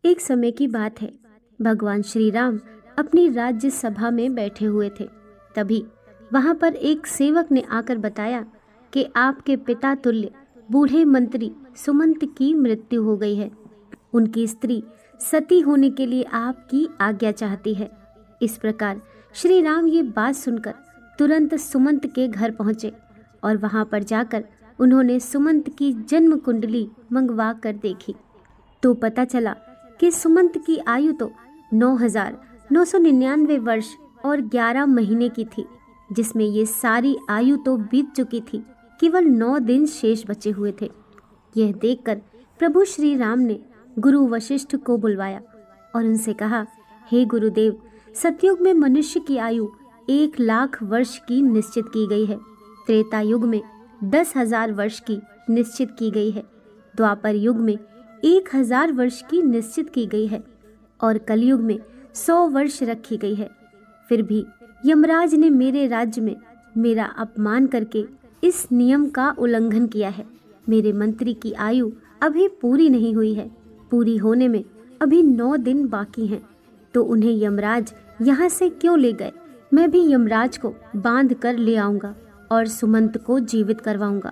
एक समय की बात है। भगवान श्री राम अपनी राज्य सभा में बैठे हुए थे। तभी वहां पर एक सेवक ने आकर बताया कि आपके पिता तुल्य बूढ़े मंत्री सुमंत की मृत्यु हो गई है। उनकी स्त्री सती होने के लिए आपकी आज्ञा चाहती है। इस प्रकार श्री राम ये बात सुनकर तुरंत सुमंत के घर पहुंचे और वहां पर जाकर उन्होंने सुमंत की जन्म कुंडली मंगवा कर देखी तो पता चला कि सुमंत की आयु तो 9,999 वर्ष और 11 महीने की थी, जिसमें ये सारी आयु तो बीत चुकी थी, केवल 9 दिन शेष बचे हुए थे। यह देखकर प्रभु श्री राम ने गुरु वशिष्ठ को बुलवाया और उनसे कहा, हे गुरुदेव, सतयुग में मनुष्य की आयु 1,00,000 वर्ष की निश्चित की गई है। त्रेता युग में 10,000 वर्ष की निश्चित की गई है। द्वापर युग में 1,000 वर्ष की निश्चित की गई है और कलयुग में 100 वर्ष रखी गई है। फिर भी यमराज ने मेरे राज्य में मेरा अपमान करके इस नियम का उल्लंघन किया है। मेरे मंत्री की आयु अभी पूरी नहीं हुई है। पूरी होने में अभी 9 दिन बाकी हैं, तो उन्हें यमराज यहाँ से क्यों ले गए? मैं भी यमराज को बांध कर ले आऊंगा और सुमंत को जीवित करवाऊंगा।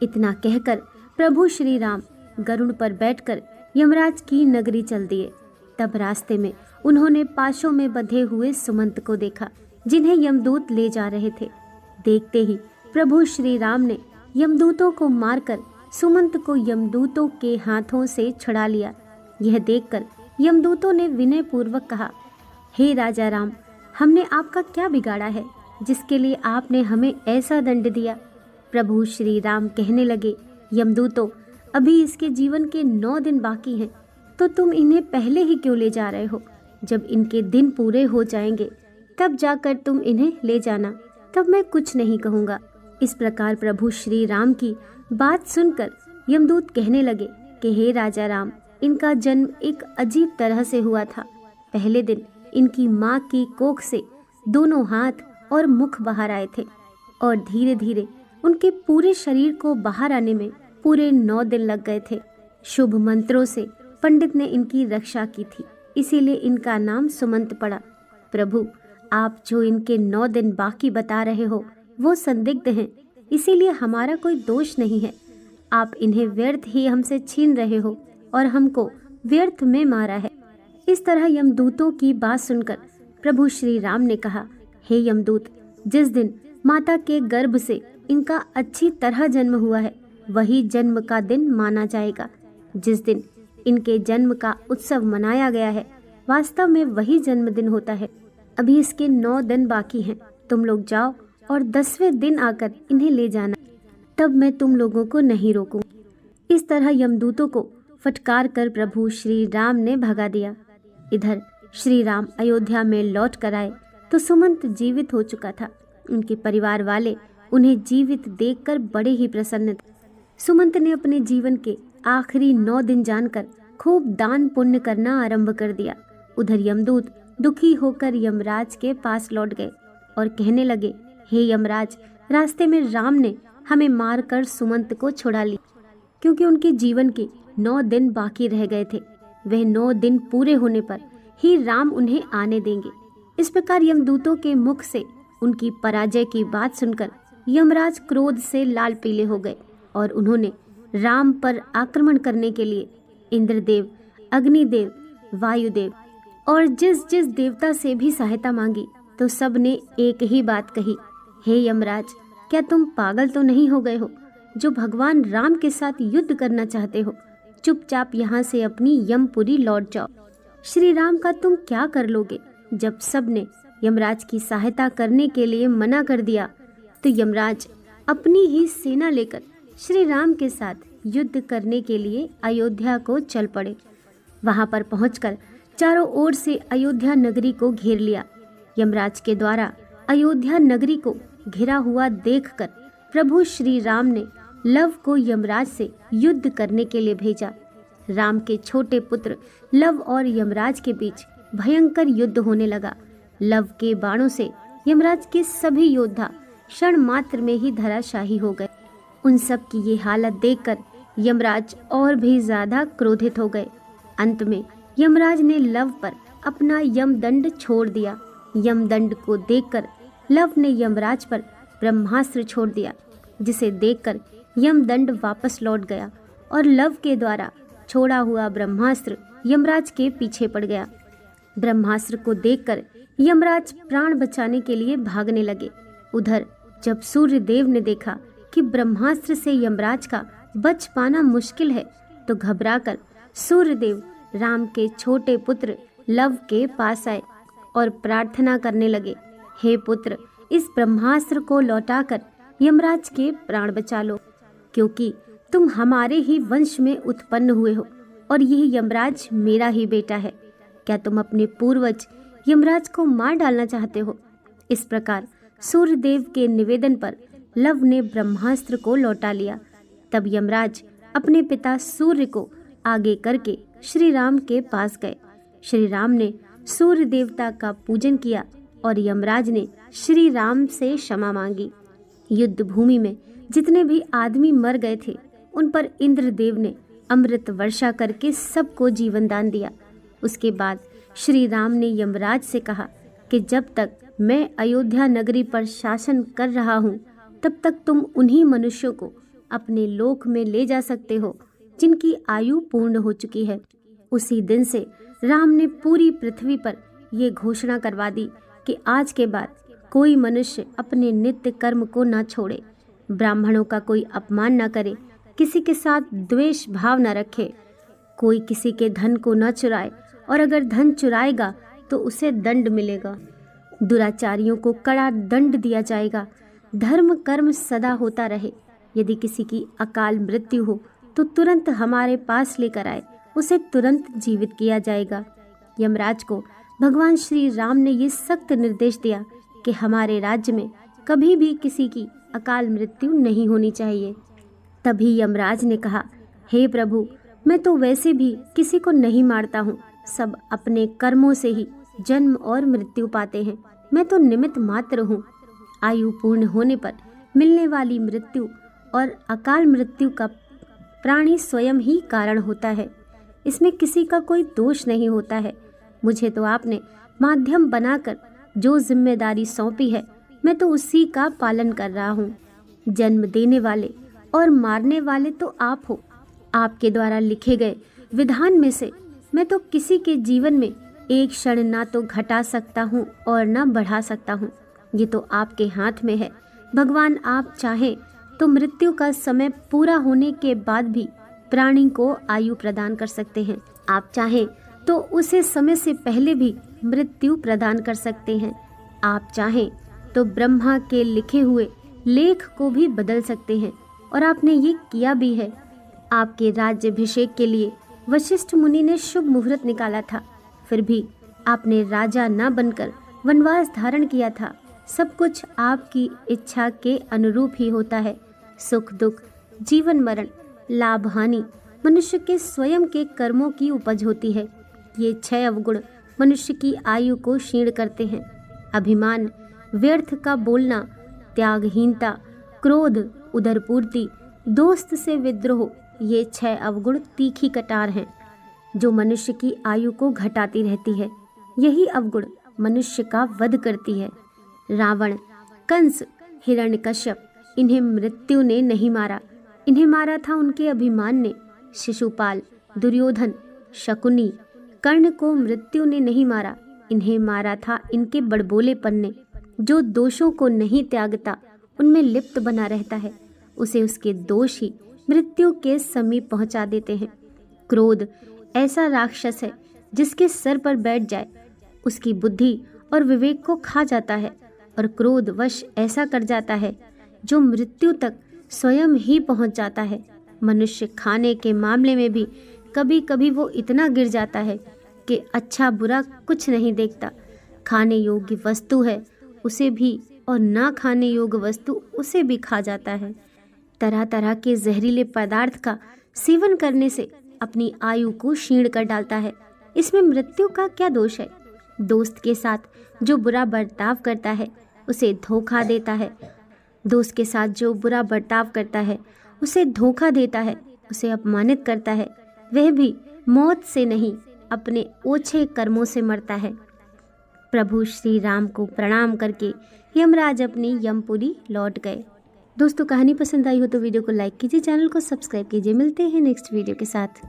इतना कहकर प्रभु श्री राम गरुड़ पर बैठकर यमराज की नगरी चल दिए। तब रास्ते में उन्होंने पाशों में बंधे हुए सुमंत को देखा, जिन्हें यमदूत ले जा रहे थे। देखते ही प्रभु श्री राम ने यमदूतों को मारकर सुमंत को यमदूतों के हाथों से छुड़ा लिया। यह देखकर यमदूतों ने विनय पूर्वक कहा, हे राजा राम, हमने आपका क्या बिगाड़ा है जिसके लिए आपने हमें ऐसा दंड दिया? प्रभु श्री राम कहने लगे, यमदूतों, अभी इसके जीवन के 9 दिन बाकी हैं, तो तुम इन्हें पहले ही क्यों ले जा रहे हो? जब इनके दिन पूरे हो जाएंगे तब जाकर तुम इन्हें ले जाना, तब मैं कुछ नहीं कहूँगा। इस प्रकार प्रभु श्री राम की बात सुनकर यमदूत कहने लगे कि हे राजा राम, इनका जन्म एक अजीब तरह से हुआ था। पहले दिन इनकी माँ की कोख से दोनों हाथ और मुख बाहर आए थे और धीरे धीरे उनके पूरे शरीर को बाहर आने में पूरे 9 दिन लग गए थे। शुभ मंत्रों से पंडित ने इनकी रक्षा की थी, इसीलिए इनका नाम सुमंत पड़ा। प्रभु, आप जो इनके 9 दिन बाकी बता रहे हो वो संदिग्ध हैं, इसीलिए हमारा कोई दोष नहीं है। आप इन्हें व्यर्थ ही हमसे छीन रहे हो और हमको व्यर्थ में मारा है। इस तरह यमदूतों की बात सुनकर प्रभु श्री राम ने कहा, हे यमदूत, जिस दिन माता के गर्भ से इनका अच्छी तरह जन्म हुआ है वही जन्म का दिन माना जाएगा। जिस दिन इनके जन्म का उत्सव मनाया गया है वास्तव में वही जन्मदिन होता है। अभी इसके 9 दिन बाकी हैं। तुम लोग जाओ और 10वें दिन आकर इन्हें ले जाना, तब मैं तुम लोगों को नहीं रोकूं। इस तरह यमदूतों को फटकार कर प्रभु श्री राम ने भगा दिया। इधर श्री राम अयोध्या में लौट कर आए तो सुमंत जीवित हो चुका था। उनके परिवार वाले उन्हें जीवित देखकर बड़े ही प्रसन्न थे। सुमंत ने अपने जीवन के आखिरी 9 दिन जानकर खूब दान पुण्य करना आरंभ कर दिया। उधर यमदूत दुखी होकर यमराज के पास लौट गए और कहने लगे, हे यमराज, रास्ते में राम ने हमें मारकर सुमंत को छुड़ा ली, क्योंकि उनके जीवन के 9 दिन बाकी रह गए थे। वह 9 दिन पूरे होने पर ही राम उन्हें आने देंगे। इस प्रकार यमदूतों के मुख से उनकी पराजय की बात सुनकर यमराज क्रोध से लाल पीले हो गए और उन्होंने राम पर आक्रमण करने के लिए इंद्रदेव, अग्निदेव, वायुदेव और जिस जिस देवता से भी सहायता मांगी, तो सब ने एक ही बात कही, हे यमराज, क्या तुम पागल तो नहीं हो गए हो जो भगवान राम के साथ युद्ध करना चाहते हो? चुपचाप यहाँ से अपनी यमपुरी लौट जाओ। श्री राम का तुम क्या कर लोगे? जब सब ने यमराज की सहायता करने के लिए मना कर दिया तो यमराज अपनी ही सेना लेकर श्री राम के साथ युद्ध करने के लिए अयोध्या को चल पड़े। वहां पर पहुंचकर चारों ओर से अयोध्या नगरी को घेर लिया। यमराज के द्वारा अयोध्या नगरी को घिरा हुआ देखकर प्रभु श्री राम ने लव को यमराज से युद्ध करने के लिए भेजा। राम के छोटे पुत्र लव और यमराज के बीच भयंकर युद्ध होने लगा। लव के बाणों से यमराज के सभी योद्धा क्षण मात्र में ही धराशायी हो गए। उन सब की ये हालत देखकर यमराज और भी ज्यादा क्रोधित हो गए। अंत में यमराज ने लव पर अपना यमदंड छोड़ दिया। यमदंड को देखकर लव ने यमराज पर ब्रह्मास्त्र छोड़ दिया, जिसे देखकर यमदंड वापस लौट गया और लव के द्वारा छोड़ा हुआ ब्रह्मास्त्र यमराज के पीछे पड़ गया। ब्रह्मास्त्र को देखकर यमराज प्राण बचाने के लिए भागने लगे। उधर जब सूर्य देव ने देखा कि ब्रह्मास्त्र से यमराज का बच पाना मुश्किल है, तो घबराकर सूर्य देव राम के छोटे पुत्र लव के पास आए और प्रार्थना करने लगे, हे पुत्र, इस ब्रह्मास्त्र को लौटाकर यमराज के प्राण बचा लो, क्योंकि तुम हमारे ही वंश में उत्पन्न हुए हो और यह यमराज मेरा ही बेटा है। क्या तुम अपने पूर्वज यमराज को मार डालना चाहते हो? इस प्रकार सूर्यदेव के निवेदन पर लव ने ब्रह्मास्त्र को लौटा लिया। तब यमराज अपने पिता सूर्य को आगे करके श्री राम के पास गए। श्री राम ने सूर्य देवता का पूजन किया और यमराज ने श्री राम से क्षमा मांगी। युद्ध भूमि में जितने भी आदमी मर गए थे, उन पर इंद्रदेव ने अमृत वर्षा करके सबको जीवन दान दिया। उसके बाद श्री राम ने यमराज से कहा कि जब तक मैं अयोध्या नगरी पर शासन कर रहा हूँ, तब तक तुम उन्हीं मनुष्यों को अपने लोक में ले जा सकते हो जिनकी आयु पूर्ण हो चुकी है। उसी दिन से राम ने पूरी पृथ्वी पर ये घोषणा करवा दी कि आज के बाद कोई मनुष्य अपने नित्य कर्म को न छोड़े, ब्राह्मणों का कोई अपमान न करे, किसी के साथ द्वेष भाव न रखे, कोई किसी के धन को न चुराए और अगर धन चुराएगा तो उसे दंड मिलेगा। दुराचारियों को कड़ा दंड दिया जाएगा। धर्म कर्म सदा होता रहे। यदि किसी की अकाल मृत्यु हो तो तुरंत हमारे पास लेकर आए, उसे तुरंत जीवित किया जाएगा। यमराज को भगवान श्री राम ने ये सख्त निर्देश दिया कि हमारे राज्य में कभी भी किसी की अकाल मृत्यु नहीं होनी चाहिए। तभी यमराज ने कहा, हे प्रभु, मैं तो वैसे भी किसी को नहीं मारता हूँ। सब अपने कर्मों से ही जन्म और मृत्यु पाते हैं। मैं तो निमित्त मात्र हूँ। आयु पूर्ण होने पर मिलने वाली मृत्यु और अकाल मृत्यु का प्राणी स्वयं ही कारण होता है। इसमें किसी का कोई दोष नहीं होता है। मुझे तो आपने माध्यम बनाकर जो जिम्मेदारी सौंपी है, मैं तो उसी का पालन कर रहा हूँ। जन्म देने वाले और मारने वाले तो आप हो। आपके द्वारा लिखे गए विधान में से मैं तो किसी के जीवन में एक क्षण ना तो घटा सकता हूँ और ना बढ़ा सकता हूँ। ये तो आपके हाथ में है। भगवान आप चाहें तो मृत्यु का समय पूरा होने के बाद भी प्राणी को आयु प्रदान कर सकते हैं। आप चाहें तो उसे समय से पहले भी मृत्यु प्रदान कर सकते हैं। आप चाहें तो ब्रह्मा के लिखे हुए लेख को भी बदल सकते हैं और आपने ये किया भी है। आपके राज्याभिषेक के लिए वशिष्ठ मुनि ने शुभ मुहूर्त निकाला था, फिर भी आपने राजा न बनकर वनवास धारण किया था। सब कुछ आपकी इच्छा के अनुरूप ही होता है। सुख दुख, जीवन मरण, लाभ हानि मनुष्य के स्वयं के कर्मों की उपज होती है। ये 6 अवगुण मनुष्य की आयु को क्षीण करते हैं। अभिमान, व्यर्थ का बोलना, त्यागहीनता, क्रोध, उदरपूर्ति, दोस्त से विद्रोह, ये 6 अवगुण तीखी कटार हैं जो मनुष्य की आयु को घटाती रहती है। यही अवगुण मनुष्य का वध करती है। रावण, कंस, हिरण्यकश्यप, इन्हें मृत्यु ने नहीं मारा। इन्हें मारा था उनके अभिमान ने। शिशुपाल, दुर्योधन, शकुनी, कर्ण को मृत्यु ने नहीं मारा। इन्हें मारा था इनके बड़बोलेपन ने। जो दोषों को नहीं त्यागता, उनमें लिप्त बना रहता है, उसे उसके दोष ही मृत्यु के समीप पहुंचा देते हैं। क्रोध ऐसा राक्षस है जिसके सर पर बैठ जाए उसकी बुद्धि और विवेक को खा जाता है और क्रोध वश ऐसा कर जाता है जो मृत्यु तक स्वयं ही पहुंच जाता है। मनुष्य खाने के मामले में भी कभी कभी वो इतना गिर जाता है कि अच्छा बुरा कुछ नहीं देखता। खाने योग्य वस्तु है उसे भी और ना खाने योग्य वस्तु उसे भी खा जाता है। तरह तरह के जहरीले पदार्थ का सेवन करने से अपनी आयु को क्षीण कर डालता है। इसमें मृत्यु का क्या दोष है? दोस्त के साथ जो बुरा बर्ताव करता है उसे धोखा देता है। दोस्त के साथ जो बुरा बर्ताव करता है उसे धोखा देता है, उसे अपमानित करता है, वह भी मौत से नहीं अपने ओछे कर्मों से मरता है। प्रभु श्री राम को प्रणाम करके यमराज अपनी यमपुरी लौट गए। दोस्तों, कहानी पसंद आई हो तो वीडियो को लाइक कीजिए, चैनल को सब्सक्राइब कीजिए। मिलते हैं नेक्स्ट वीडियो के साथ।